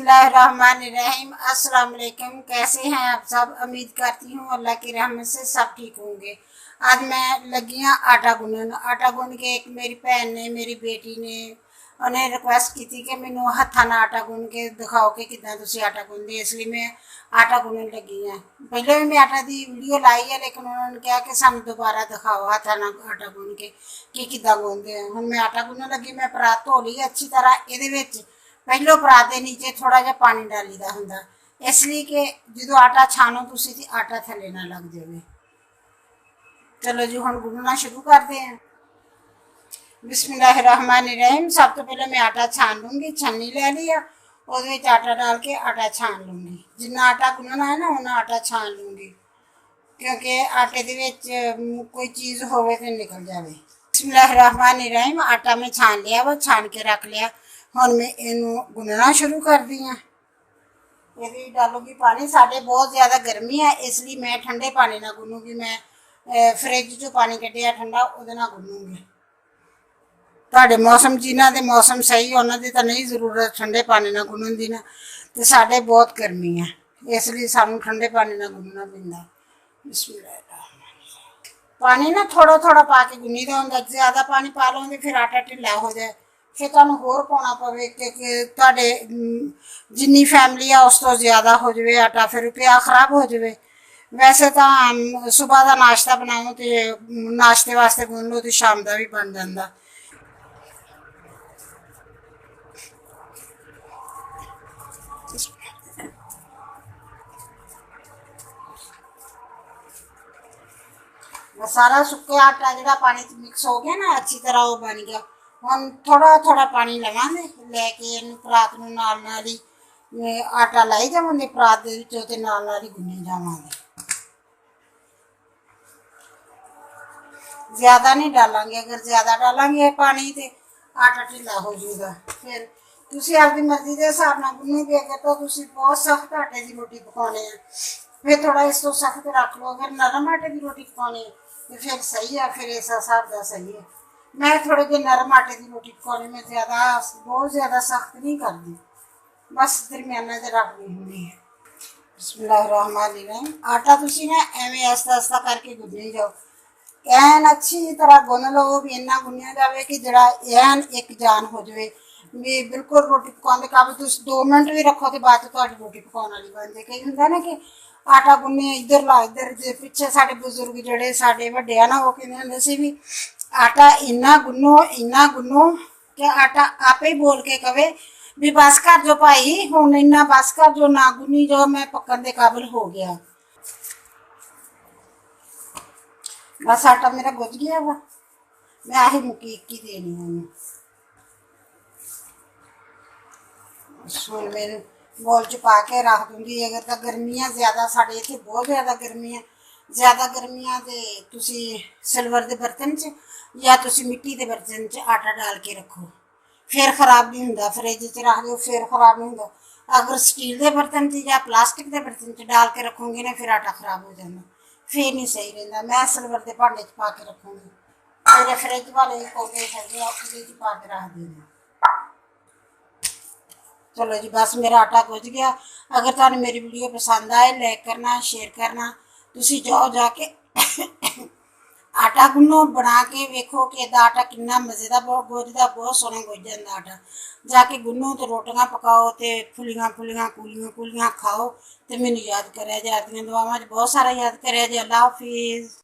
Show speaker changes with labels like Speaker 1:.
Speaker 1: बिस्मिल्लाहिर्रहमानिर्रहीम। अस्सलाम वालेकुम। कैसे हैं आप सब? उम्मीद करती हूँ अल्लाह की रहमत से सब ठीक होंगे। आज मैं लगी हाँ आटा गुनन। आटा गुन के एक मेरी भैन ने, मेरी बेटी ने उन्हें रिक्वेस्ट की थी कि मैनू हत्था ना आटा गुन के दिखाओ कि कितना तुसी आटा गुनदे, इसलिए मैं आटा गुनन लगी हाँ। पहले भी मैं आटा की वीडियो लाई है, लेकिन उन्होंने कहा कि सानू दोबारा दिखाओ हत्था ना आटा गुन के कि किदा गुनदे हैं। हुण मैं आटा गुनन लगी। मैं परात धो ली अच्छी तरह। ये पहलों परात के नीचे थोड़ा जहा पानी डालीदा हुंदा, इसलिए कि जो आटा छानो तुसी तो आटा थले ना लग जाए। चलो जी हुण गुनना शुरू करते हैं। बिस्मिल्लाहिर्रहमानिर्रहीम। सब तो पहले मैं आटा छान लूँगी। छन्नी ले लिया, उसमें आटा डाल के आटा छान लूँगी। जिन्ना आटा गुनना है ना उन्ना आटा छान लूँगी, क्योंकि आटे दे विच कोई चीज़ होवे तो निकल जाए। बिस्मिल्लाहिर्रहमानिर्रहीम। आटा मैं छान लिया, वो छान के रख लिया। हुण मैं इनू गुनना शुरू कर दी हाँ। ये डालूंगी पानी। साढ़े बहुत ज़्यादा गर्मी है, इसलिए मैं ठंडे पानी ना गुनूंगी। मैं फ्रिज चो पानी कढ़िया ठंडा, वो गुनूंगी। तुहाडे मौसम जिन्हां दे मौसम सही उन्हां दी तां नहीं जरूरत ठंडे पानी ना गुनन दी ना, तो साढ़े बहुत गर्मी है, इसलिए सानू ठंडे पानी ना गुनना पैंदा। पानी ना थोड़ा थोड़ा पा के गुनी दा हुंदा। ज़्यादा पानी पा लो तो फिर आटा ढिला हो जाए, फिर तुहानू होर पाउणा पवे कि तुहाडे जिन्नी फैमिली है उस तो ज़्यादा हो जाए आटा, फिर पिया खराब हो जाए। वैसे तो सुबह का नाश्ता बनाओ तो नाश्ते वास्ते गुन लो तो शाम का भी बन जाता। सारा सुक्के आटा जो पानी मिक्स हो गया ना, अच्छी तरह वो बन गया। हम थोड़ा थोड़ा पानी लवांगे, लैके इन परात नूं नाल नाल ही आटा लाई जावांगे परात दे विचों ते नाल नाल ही गुन्नी जावांगे। ज़्यादा नहीं डालांगे, अगर ज़्यादा डालांगे पानी तो आटा ढिला हो जाएगा। फिर तुसी आपकी मर्जी के हिसाब नाल गुन्नोगे। अगर तो तुसी बहुत सख्त आटे की रोटी पकाने है फिर थोड़ा इस तो सख्त रख लो। अगर नरम आटे की रोटी पकानी है तो फिर सही है, फिर इस हिसाब का सही है। मैं थोड़े जे नरम आटे की रोटी पकानी, मैं ज़्यादा बहुत ज़्यादा सख्त नहीं करती, बस दरमियाना जिहा रखनी हुंदी है। बिस्मिल्लाहिर्रहमानिर्रहीम। आटा तुसी ना एवें आस्ता आस्ता करके गुन्नी जाओ। एन अच्छी तरह गुन लो भी, इन्ना गुनिया जाए कि जरा एन एक जान हो जाए भी। बिल्कुल रोटी पकाने काबल तुम 2 मिनट भी रखो तो बाद रोटी पकाने वाली बन जाए। कई होंगे ना कि आटा गुन्ने इधर ला इधर, पिछे साढ़े बुजुर्ग जोड़े साढ़े वड्डे आ ना, वो कहते होंगे सी भी आटा इन्ना गुनो कि आटा आपे ही बोल के कवे भी बस कर जो भाई, हुण इन्ना बस कर जो, ना गुनी जो, मैं पकन के काबिल हो गया। बस आटा मेरा गुज गया वा। मैं आही मुकी की देनी है। हुण मैं बॉल च पा के रख दूँगी। अगर तो गर्मियाँ ज़्यादा, साढ़े इत्थे बहुत ज़्यादा गर्मी है। ज़्यादा गर्मियाँ तो तुसी सिल्वर के बर्तन च या तुसी मिट्टी के बर्तन च आटा डाल के रखो, फिर खराब नहीं होंदा। फ्रिज च रख दो फिर खराब नहीं होंदा। अगर स्टील के बर्तन च या प्लास्टिक के बर्तन च डाल के रखोगे ना, फिर आटा खराब हो जाता, फिर नहीं सही रहिंदा। मैं सिल्वर के भांडे च पा के रखूँगी। मेरे फ्रिज वाले कोले है उहदे च पा के रख देना। चलो जी बस मेरा आटा गुज गया। अगर तुहानू मेरी वीडियो पसंद आए लाइक करना, शेयर करना। तुसी जाओ जाके आटा गुन्नो, बना के वेखो कि इहदा आटा कितना मज़े का गुजदा, बहुत सोहना गुज जाता आटा। जाके गुन्नो तो रोटियां पकाओ तो फुलियां फुलियां कूलियां कूलियां खाओ। तो मैनू याद करें जे, आपदियां दुआवां च बहुत सारा याद करें जे। अल्लाह हाफिज़।